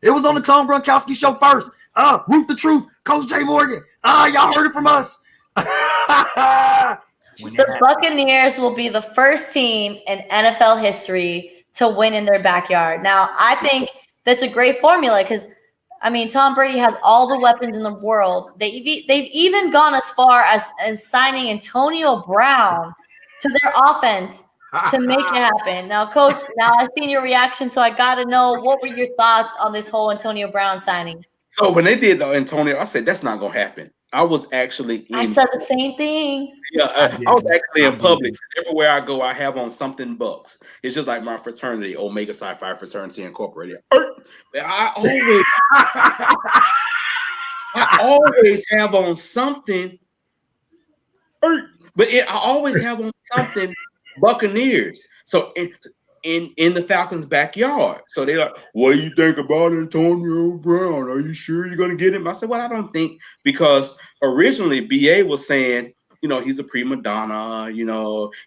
It was on the Tom Gronkowski Show first. Roof the Truth, Coach Jay Morgan. Y'all heard it from us. The Buccaneers will be the first team in NFL history to win in their backyard. Now, I think that's a great formula because, I mean, Tom Brady has all the weapons in the world. They've even gone as far as signing Antonio Brown to their offense to make it happen. Now, Coach, I've seen your reaction, so I got to know, what were your thoughts on this whole Antonio Brown signing? So when they did the Antonio, I said, that's not going to happen. I was actually I said the same thing. Yeah, I was actually in Publix. Everywhere I go, I have on something Bucks. It's just like my fraternity, Omega Psi Phi Fraternity Incorporated. I always have on something. But I always have on something Buccaneers. So in the Falcons' backyard. So they're like, what do you think about Antonio Brown? Are you sure you're going to get him? I said, well, I don't think, because originally BA was saying, he's a prima donna,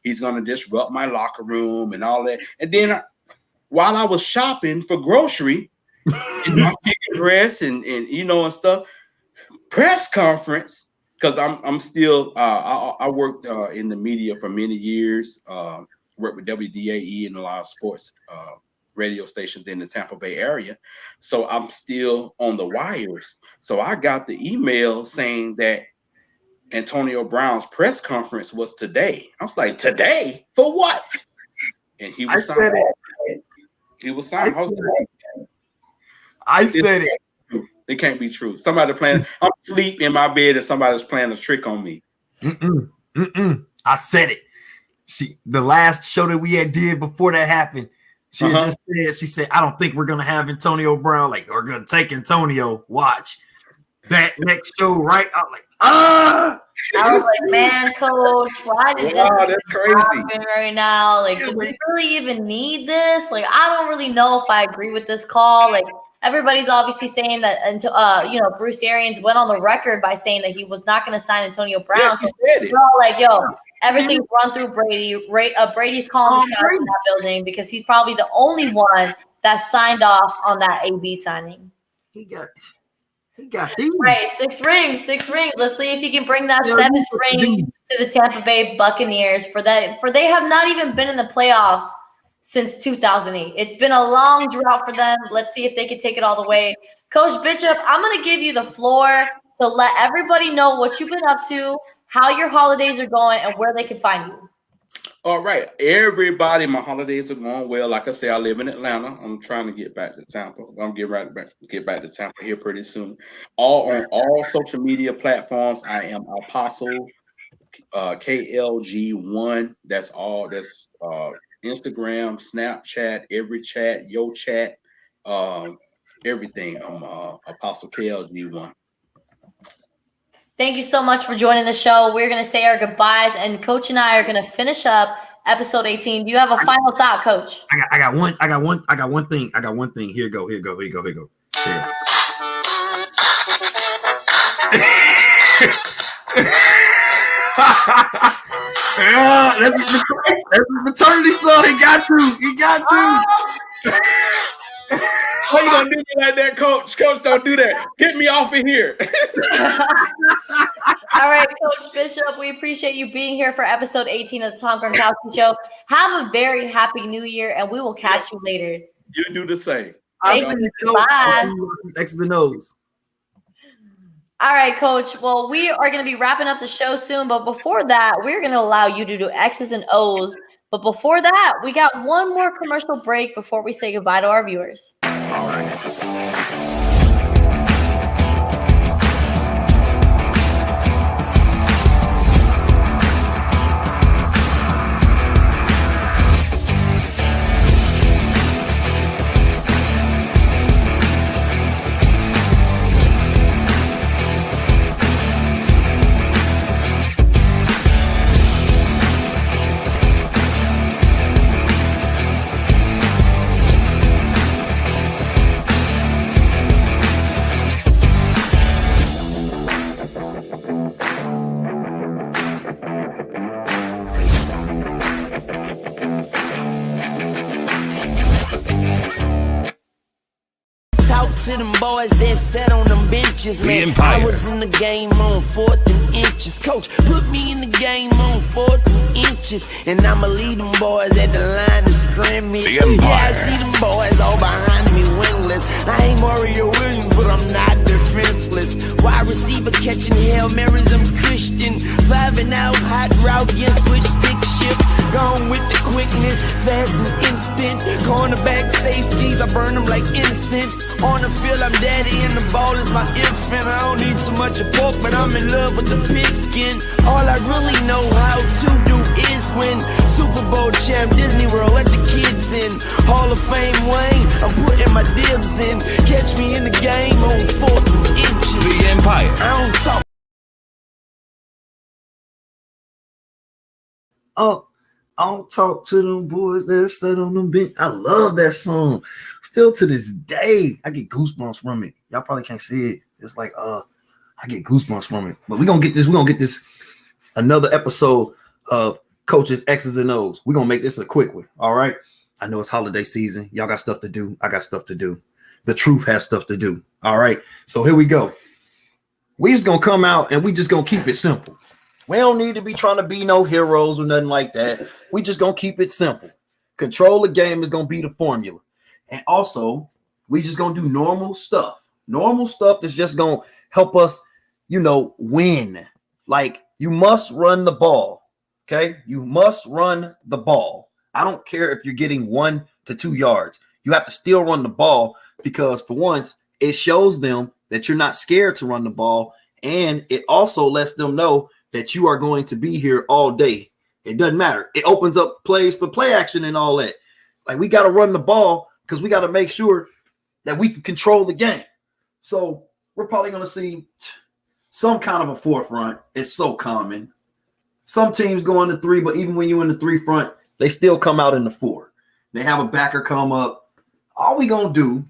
he's going to disrupt my locker room and all that. And then while I was shopping for grocery in my chicken dress and and stuff, press conference, because I'm still, I worked in the media for many years, worked with WDAE and a lot of sports radio stations in the Tampa Bay area. So I'm still on the wires. So I got the email saying that Antonio Brown's press conference was today. I was like, today? For what? And he was signed. He was signed. I said it. It can't be true. Somebody playing. I'm asleep in my bed and somebody's playing a trick on me. I said it. The last show that we had did before that happened, she had just said, I don't think we're gonna have Antonio Brown. Like, we're gonna take Antonio. Watch. that next show, right? I was like, I was like, man, coach, why did That's crazy. happen right now? Like, do we really even need this? Like, I don't really know if I agree with this call. Like, everybody's obviously saying that until Bruce Arians went on the record by saying that he was not going to sign Antonio Brown. Yeah, so we're all like, yo, everything's run through Brady. Brady's calling the shots in that building because he's probably the only one that signed off on that AB signing. He got these. Right, 6 rings. Let's see if he can bring that 7th ring to the Tampa Bay Buccaneers. For they have not even been in the playoffs since 2008. It's been a long drought for them. Let's see if they can take it all the way. Coach Bishop, I'm going to give you the floor to let everybody know what you've been up to, how your holidays are going, and where they can find you. All right, everybody, my holidays are going well. Like I say, I live in Atlanta. I'm trying to get back to Tampa. I'm getting get back to Tampa here pretty soon. On all social media platforms, I am Apostle KLG1. That's all. That's Instagram, Snapchat, every chat, yo chat, everything. I'm Apostle KLG1. Thank you so much for joining the show. We're going to say our goodbyes, and Coach and I are going to finish up episode 18. Do you have a final thought, Coach? I got one thing. Here you go. Yeah, that's his maternity son. He got to. Why you gonna do me like that, Coach? Coach, don't do that. Get me off of here. All right, Coach Bishop, we appreciate you being here for episode 18 of the Tom Gronkowski Show. Have a very happy new year, and we will catch you later. You do the same. Thank you. Bye. X's and O's. All right, Coach. Well, we are going to be wrapping up the show soon, but before that, we're going to allow you to do X's and O's. But before that, we got one more commercial break before we say goodbye to our viewers. All right. To them boys that sat on them benches, man. I was in the game on 4th and inches. Coach, put me in the game on 4th and inches, and I'ma lead them boys at the line of scrimmage. Yeah, I see them boys all behind me winless. I ain't Mario Williams, but I'm not defenseless. Wide receiver catching Hail Marys, I'm Christian. 5 and out, hot route, get switch stick shift. Gone with the quickness, fast and instant. Cornerback safeties, I burn them like incense. On the field, I'm daddy, and the ball is my infant. I don't need so much of pork, but I'm in love with the pigskin. All I really know how to do is win. Super Bowl champ, Disney World, let the kids in. Hall of Fame Wayne, I'm putting my dibs in. Catch me in the game on 4th and inches. The Empire. I don't talk. Oh, I don't talk to them boys that sat on them bench. I love that song. Still to this day, I get goosebumps from it. Y'all probably can't see it. It's like I get goosebumps from it. But we're gonna get this another episode of Coach's X's and O's. We're gonna make this a quick one. All right. I know it's holiday season. Y'all got stuff to do. I got stuff to do. The truth has stuff to do. All right. So here we go. We just gonna come out and we just gonna keep it simple. We don't need to be trying to be no heroes or nothing like that. We just gonna keep it simple. Control the game is gonna be the formula. And also, we just gonna do normal stuff. Normal stuff that's just gonna help us, win. Like, you must run the ball. Okay? You must run the ball. I don't care if you're getting 1 to 2 yards. You have to still run the ball because for once, it shows them that you're not scared to run the ball. And it also lets them know that you are going to be here all day. It doesn't matter. It opens up plays for play action and all that. Like, we got to run the ball because we got to make sure that we can control the game. So we're probably going to see some kind of a 4 front. It's so common. Some teams go into 3, but even when you're in the 3 front, they still come out in the 4. They have a backer come up. All we going to do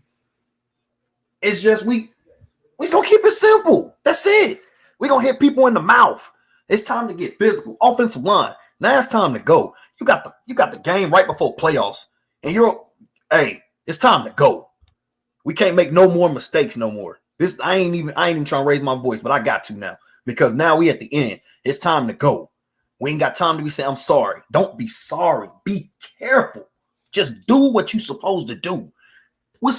is just we going to keep it simple. That's it. We're going to hit people in the mouth. It's time to get physical. Offensive line. Now it's time to go. You got the game right before playoffs. And it's time to go. We can't make no more mistakes no more. I ain't even trying to raise my voice, but I got to now because now we at the end. It's time to go. We ain't got time to be saying, I'm sorry. Don't be sorry. Be careful. Just do what you're supposed to do. We're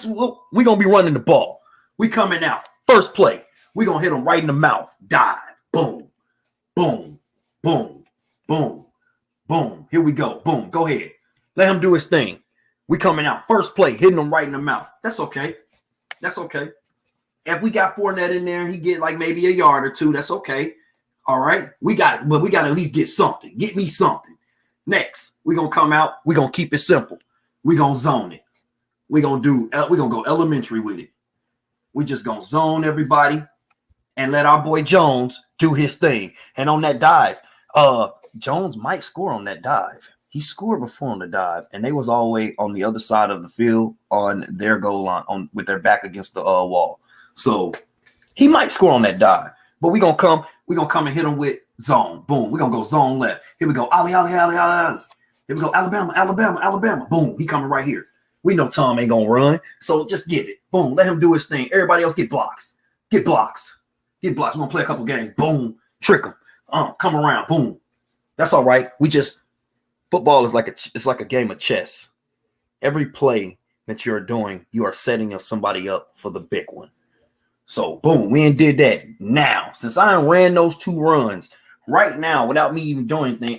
going to be running the ball. We coming out. First play. We're going to hit them right in the mouth. Dive. Boom. Boom. Boom. Boom. Boom. Here we go. Boom. Go ahead. Let him do his thing. We coming out. First play. Hitting him right in the mouth. That's okay. That's okay. If we got Fournette in there, he get like maybe a yard or 2. That's okay. All right. We got to at least get something. Get me something. Next, we're going to come out. We're going to keep it simple. We're going to zone it. We're going to go elementary with it. We just going to zone everybody and let our boy Jones do his thing. And on that dive, Jones might score on that dive. He scored before on the dive, and they was all the way on the other side of the field on their goal line with their back against the wall. So he might score on that dive, but we're gonna come and hit him with zone. Boom. We're gonna go zone left. Here we go. Ollie. Here we go. Alabama. Boom. He coming right here. We know Tom ain't gonna run, so just get it. Boom. Let him do his thing. Everybody else get blocks. Get blocks. We're gonna play a couple games. Boom. Trick him. Come around. Boom. That's all right. Football is like a game of chess. Every play that you're doing, you are setting somebody up for the big one. So, boom, we ain't did that. Now, since I ran those 2 runs right now without me even doing anything,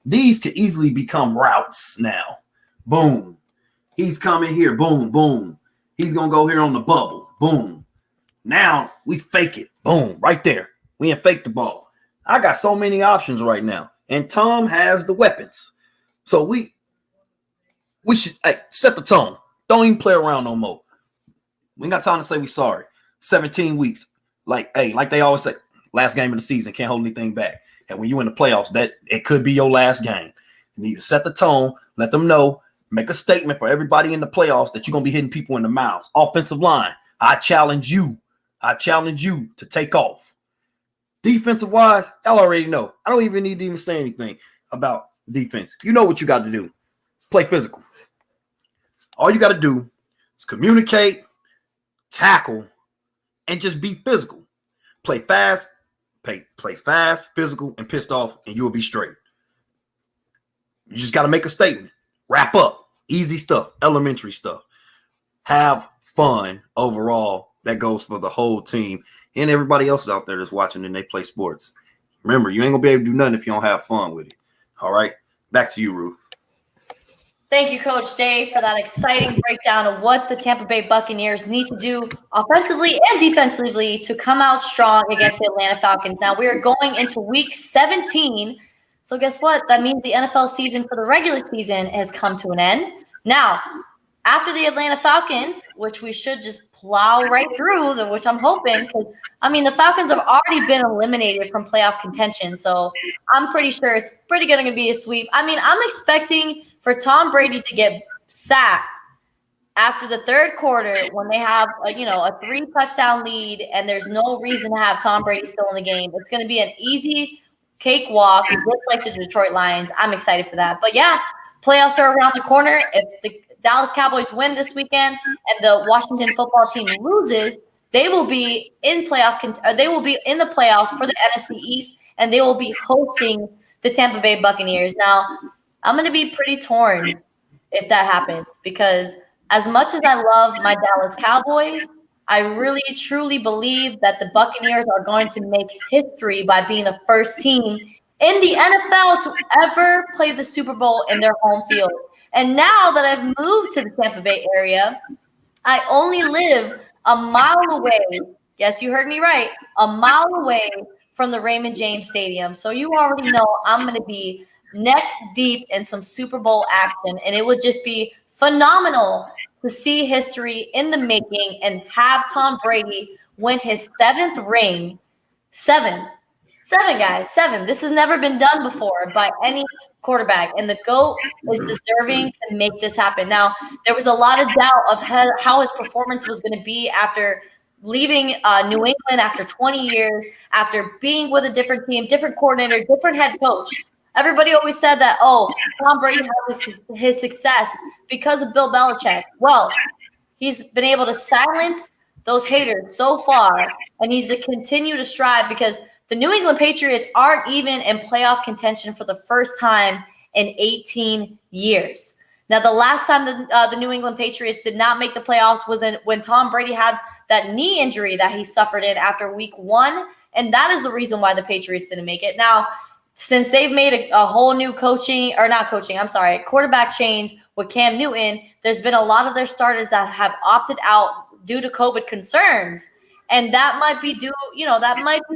these could easily become routes now. Boom. He's coming here. Boom, boom. He's going to go here on the bubble. Boom. Now, we fake it. Boom, right there. We ain't fake the ball. I got so many options right now. And Tom has the weapons. So we should set the tone. Don't even play around no more. We ain't got time to say we sorry. 17 weeks. Like they always say, last game of the season, can't hold anything back. And when you in the playoffs, that it could be your last game. You need to set the tone, let them know, make a statement for everybody in the playoffs that you're going to be hitting people in the mouths. Offensive line, I challenge you. To take off. Defensive wise, y'all already know. I don't even need to even say anything about defense. You know what you got to do. Play physical. All you got to do is communicate, tackle, and just be physical. Play fast, physical, and pissed off, and you'll be straight. You just got to make a statement. Wrap up. Easy stuff. Elementary stuff. Have fun overall. That goes for the whole team and everybody else out there that's watching and they play sports. Remember, you ain't going to be able to do nothing if you don't have fun with it. All right? Back to you, Ruth. Thank you, Coach Dave, for that exciting breakdown of what the Tampa Bay Buccaneers need to do offensively and defensively to come out strong against the Atlanta Falcons. Now, we are going into Week 17. So guess what? That means the NFL season for the regular season has come to an end. Now, after the Atlanta Falcons, which we should just plow right through, which I'm hoping, because, the Falcons have already been eliminated from playoff contention. So I'm pretty sure it's pretty going to be a sweep. I'm expecting for Tom Brady to get sacked after the third quarter when they have a 3-touchdown lead and there's no reason to have Tom Brady still in the game. It's going to be an easy cakewalk, just like the Detroit Lions. I'm excited for that. But yeah, playoffs are around the corner. If the Dallas Cowboys win this weekend and the Washington football team loses, they will be in they will be in the playoffs for the NFC East, and they will be hosting the Tampa Bay Buccaneers. Now, I'm going to be pretty torn if that happens, because as much as I love my Dallas Cowboys, I really, truly believe that the Buccaneers are going to make history by being the first team in the NFL to ever play the Super Bowl in their home field. And now that I've moved to the Tampa Bay area, I only live a mile away. Yes, you heard me right. A mile away from the Raymond James Stadium. So you already know I'm going to be neck deep in some Super Bowl action. And it would just be phenomenal to see history in the making and have Tom Brady win his 7th ring. Seven, guys, 7. This has never been done before by any quarterback, and the GOAT is deserving to make this happen. Now, there was a lot of doubt of how his performance was going to be after leaving New England after 20 years, after being with a different team, different coordinator, different head coach. Everybody always said that, Tom Brady has his success because of Bill Belichick. Well, he's been able to silence those haters so far, and needs to continue to strive because the New England Patriots aren't even in playoff contention for the first time in 18 years. Now, the last time the New England Patriots did not make the playoffs was when Tom Brady had that knee injury that he suffered in after week 1, and that is the reason why the Patriots didn't make it. Now, since they've made a whole new quarterback change with Cam Newton, there's been a lot of their starters that have opted out due to COVID concerns. And that might be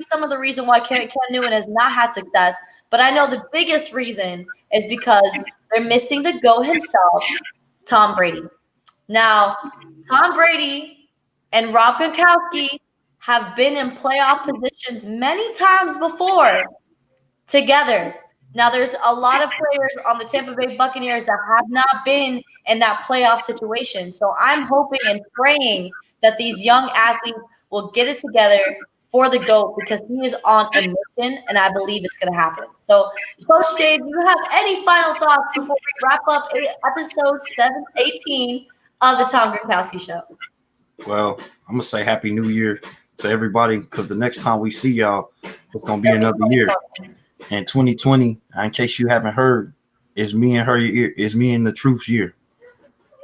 some of the reason why Cam Newton has not had success. But I know the biggest reason is because they're missing the GOAT himself, Tom Brady. Now, Tom Brady and Rob Gronkowski have been in playoff positions many times before together. Now, there's a lot of players on the Tampa Bay Buccaneers that have not been in that playoff situation. So I'm hoping and praying that these young athletes will get it together for the GOAT because he is on a mission, and I believe it's going to happen. So, Coach Dave, do you have any final thoughts before we wrap up episode 718 of the Tom Gronkowski Show? Well, I'm going to say Happy New Year to everybody because the next time we see y'all, it's going to be another year. And 2020, in case you haven't heard, is me and the Truth's year.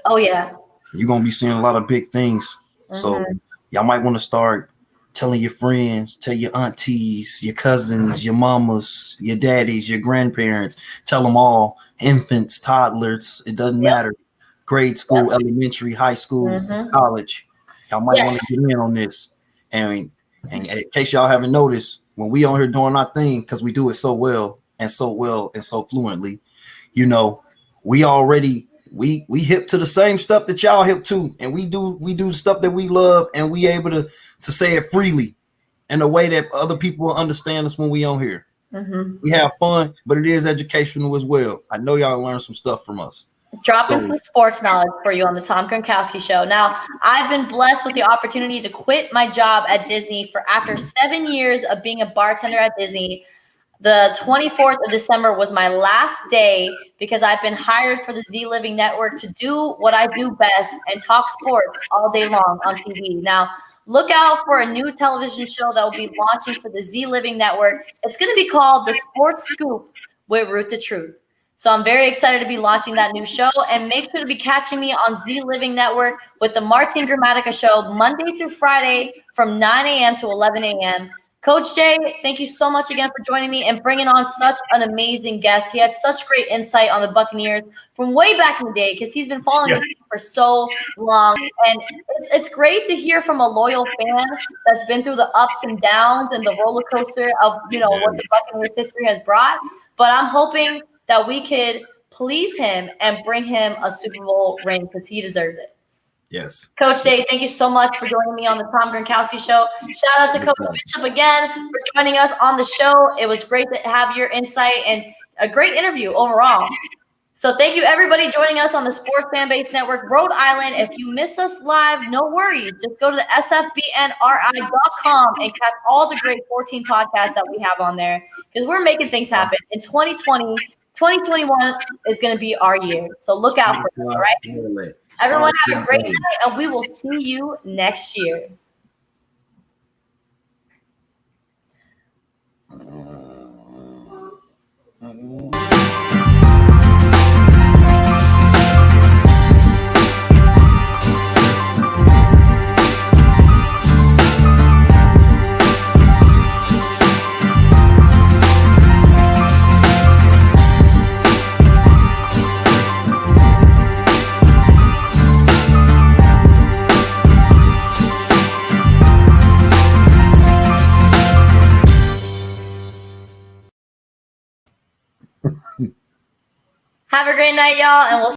Oh, yeah. You're going to be seeing a lot of big things. Mm-hmm. So y'all might want to start telling your friends, tell your aunties, your cousins, your mamas, your daddies, your grandparents, tell them all, infants, toddlers, it doesn't matter. Grade school, elementary, high school, college. Y'all might want to get in on this. And in case y'all haven't noticed, when we on here doing our thing, because we do it so well and so fluently, we hip to the same stuff that y'all hip to, and we do the stuff that we love, and we able to say it freely in a way that other people will understand us when we on here. Mm-hmm. We have fun, but it is educational as well. I know y'all learn some stuff from us. Dropping some sports knowledge for you on the Tom Gronkowski Show. Now, I've been blessed with the opportunity to quit my job at Disney after 7 years of being a bartender at Disney. The 24th of December was my last day because I've been hired for the Z Living Network to do what I do best and talk sports all day long on TV. Now, look out for a new television show that will be launching for the Z Living Network. It's going to be called The Sports Scoop with Root the Truth. So I'm very excited to be launching that new show, and make sure to be catching me on Z Living Network with the Martin Gramatica Show Monday through Friday from 9 a.m. to 11 a.m. Coach Jay, thank you so much again for joining me and bringing on such an amazing guest. He had such great insight on the Buccaneers from way back in the day because he's been following the team for so long. And it's great to hear from a loyal fan that's been through the ups and downs and the roller coaster of, what the Buccaneers history has brought. But I'm hoping that we could please him and bring him a Super Bowl ring because he deserves it. Yes. Coach Day, thank you so much for joining me on the Tom Gronkowski Show. Shout out to Coach Bishop again for joining us on the show. It was great to have your insight and a great interview overall. So thank you, everybody, joining us on the Sports Fan Base Network, Rhode Island. If you miss us live, no worries. Just go to the sfbnri.com and catch all the great 14 podcasts that we have on there because we're making things happen. In 2020, 2021 is going to be our year. So look out for us, all right? Everyone have a great night, and we will see you next year. Have a great night, y'all, and we'll